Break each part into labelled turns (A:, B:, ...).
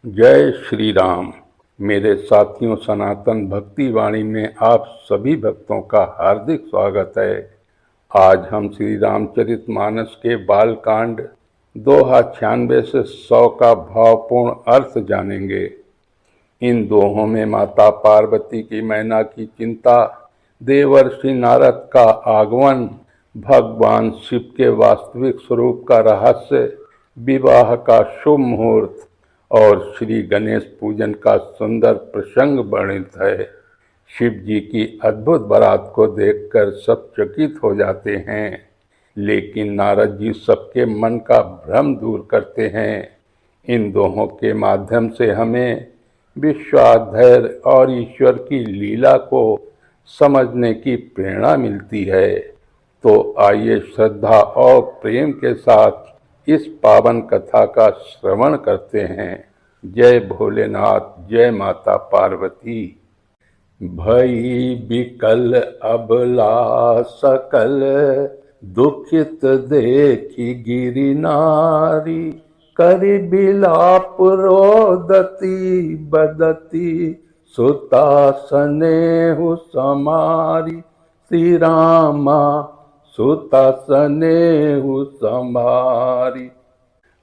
A: जय श्री राम। मेरे साथियों, सनातन भक्ति वाणी में आप सभी भक्तों का हार्दिक स्वागत है। आज हम श्री रामचरितमानस के बालकांड दोहा 96 से 100 का भावपूर्ण अर्थ जानेंगे। इन दोहों में माता पार्वती की मैना की चिंता, देवर्षि नारद का आगमन, भगवान शिव के वास्तविक स्वरूप का रहस्य, विवाह का शुभ मुहूर्त और श्री गणेश पूजन का सुंदर प्रसंग वर्णित है। शिव जी की अद्भुत बारात को देखकर सब चकित हो जाते हैं, लेकिन नारद जी सबके मन का भ्रम दूर करते हैं। इन दोहों के माध्यम से हमें विश्वास, धैर्य और ईश्वर की लीला को समझने की प्रेरणा मिलती है। तो आइए श्रद्धा और प्रेम के साथ इस पावन कथा का श्रवण करते हैं। जय भोलेनाथ, जय माता पार्वती। भई विकल अबला सकल, दुखित देखी गिरि नारी, करि बिलाप रोदती बदती, सुता सनेहु समारी। श्री रामा सुता सनेहु समारी।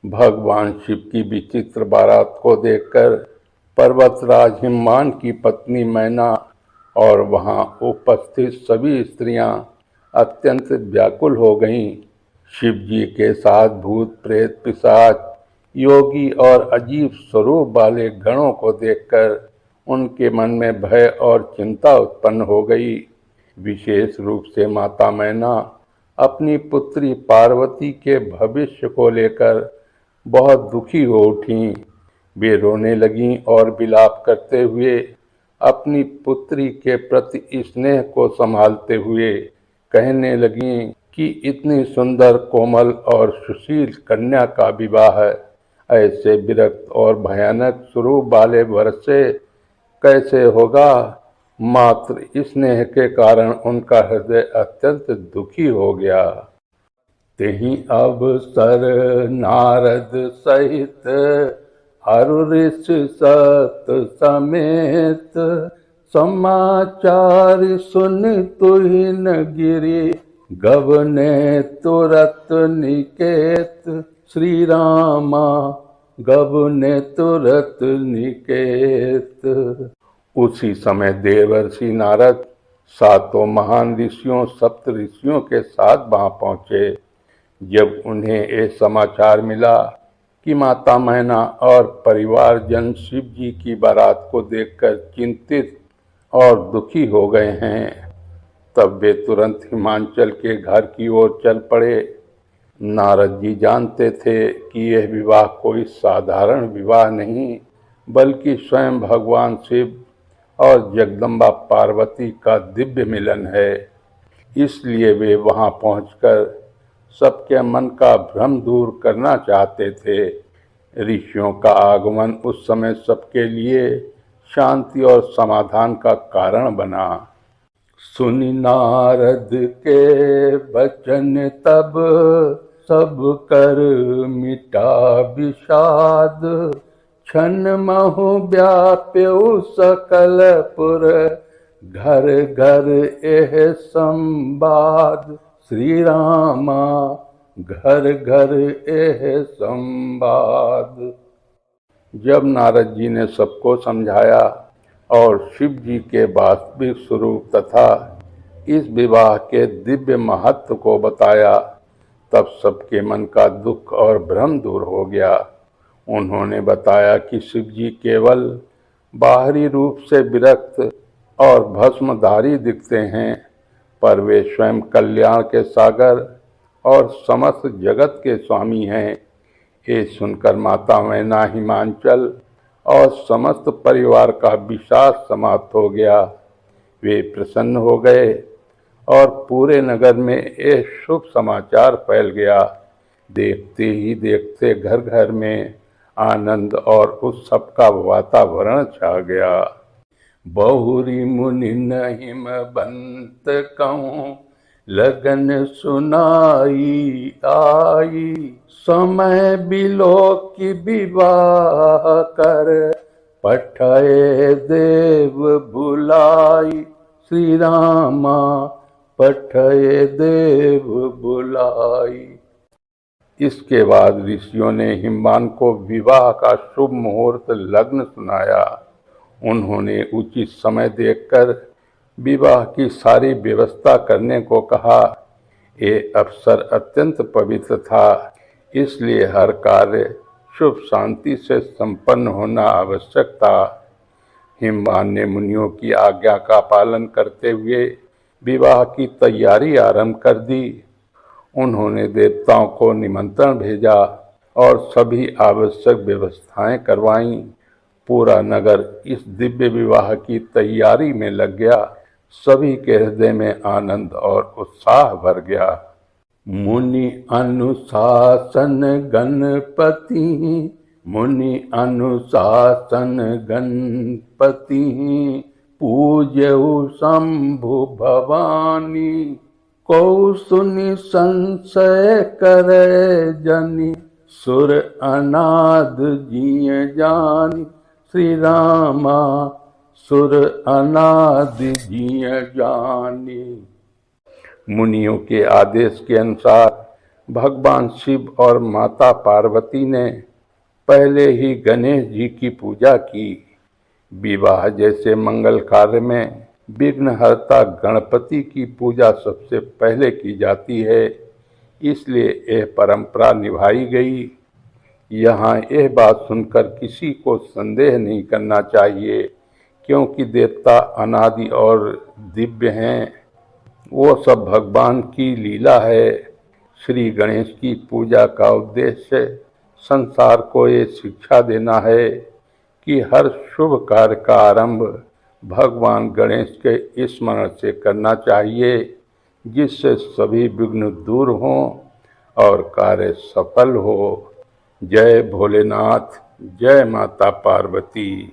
A: भगवान शिव की विचित्र बारात को देखकर पर्वतराज हिमवान की पत्नी मैना और वहां उपस्थित सभी स्त्रियां अत्यंत व्याकुल हो गईं। शिव जी के साथ भूत, प्रेत, पिशाच, योगी और अजीब स्वरूप वाले गणों को देखकर उनके मन में भय और चिंता उत्पन्न हो गई। विशेष रूप से माता मैना अपनी पुत्री पार्वती के भविष्य को लेकर बहुत दुखी हो उठीं। वे रोने लगीं और विलाप करते हुए अपनी पुत्री के प्रति स्नेह को संभालते हुए कहने लगीं कि इतनी सुंदर, कोमल और सुशील कन्या का विवाह ऐसे विरक्त और भयानक स्वरूप वाले वर से कैसे होगा। मात्र स्नेह के कारण उनका हृदय अत्यंत दुखी हो गया। तेहि अवसर नारद सहित अरु ऋषि सत समेत, समाचार सुन तुहिन गिरि, गवने तुरत निकेत। श्री रामा गवने तुरत निकेत। उसी समय देवर्षि नारद सातों महान ऋषियों, सप्त ऋषियों के साथ वहां पहुंचे। जब उन्हें ये समाचार मिला कि माता मैना और परिवारजन शिव जी की बारात को देखकर चिंतित और दुखी हो गए हैं, तब वे तुरंत हिमांचल के घर की ओर चल पड़े। नारद जी जानते थे कि यह विवाह कोई साधारण विवाह नहीं, बल्कि स्वयं भगवान शिव और जगदम्बा पार्वती का दिव्य मिलन है। इसलिए वे वहां पहुंचकर सबके मन का भ्रम दूर करना चाहते थे। ऋषियों का आगमन उस समय सबके लिए शांति और समाधान का कारण बना। सुनि नारद के वचन तब, सब कर मिटा विषाद, क्षण महु व्याप्यु सकल पुर, घर घर एह संवाद। श्री रामा घर घर एह संवाद। जब नारद जी ने सबको समझाया और शिव जी के वास्तविक स्वरूप तथा इस विवाह के दिव्य महत्व को बताया, तब सबके मन का दुख और भ्रम दूर हो गया। उन्होंने बताया कि शिव जी केवल बाहरी रूप से विरक्त और भस्मधारी दिखते हैं, पर वे स्वयं कल्याण के सागर और समस्त जगत के स्वामी हैं। ये सुनकर माता मैना, हिमांचल और समस्त परिवार का विषाद समाप्त हो गया। वे प्रसन्न हो गए और पूरे नगर में ये शुभ समाचार फैल गया। देखते ही देखते घर घर में आनंद और उत्सव का वातावरण छा गया। बहुरी मुनि हिमवंत कहूँ, लगन सुनाई आई। समय बिलो की विवाह कर, पठय देव बुलाई। श्री रामा पठय देव बुलाई। इसके बाद ऋषियों ने हिमवान को विवाह का शुभ मुहूर्त लग्न सुनाया। उन्होंने उचित समय देखकर विवाह की सारी व्यवस्था करने को कहा। ये अवसर अत्यंत पवित्र था, इसलिए हर कार्य शुभ शांति से संपन्न होना आवश्यक था। हिमवान ने मुनियों की आज्ञा का पालन करते हुए विवाह की तैयारी आरंभ कर दी। उन्होंने देवताओं को निमंत्रण भेजा और सभी आवश्यक व्यवस्थाएं करवाईं। पूरा नगर इस दिव्य विवाह की तैयारी में लग गया। सभी के हृदय में आनंद और उत्साह भर गया। मुनि अनुशासन गणपति, मुनि अनुशासन गणपति, पूज्यहु शंभु भवानी। को सुनि संशय करे जनि, सुर अनाद जिय जानी। श्री रामा सुर अनाद जिय जानी। मुनियों के आदेश के अनुसार भगवान शिव और माता पार्वती ने पहले ही गणेश जी की पूजा की। विवाह जैसे मंगल कार्य में विघ्नहर्ता गणपति की पूजा सबसे पहले की जाती है, इसलिए यह परंपरा निभाई गई। यहाँ यह बात सुनकर किसी को संदेह नहीं करना चाहिए, क्योंकि देवता अनादि और दिव्य हैं। वो सब भगवान की लीला है। श्री गणेश की पूजा का उद्देश्य संसार को ये शिक्षा देना है कि हर शुभ कार्य का आरंभ भगवान गणेश के स्मरण से करना चाहिए, जिससे सभी विघ्न दूर हों और कार्य सफल हो। जय भोलेनाथ, जय माता पार्वती।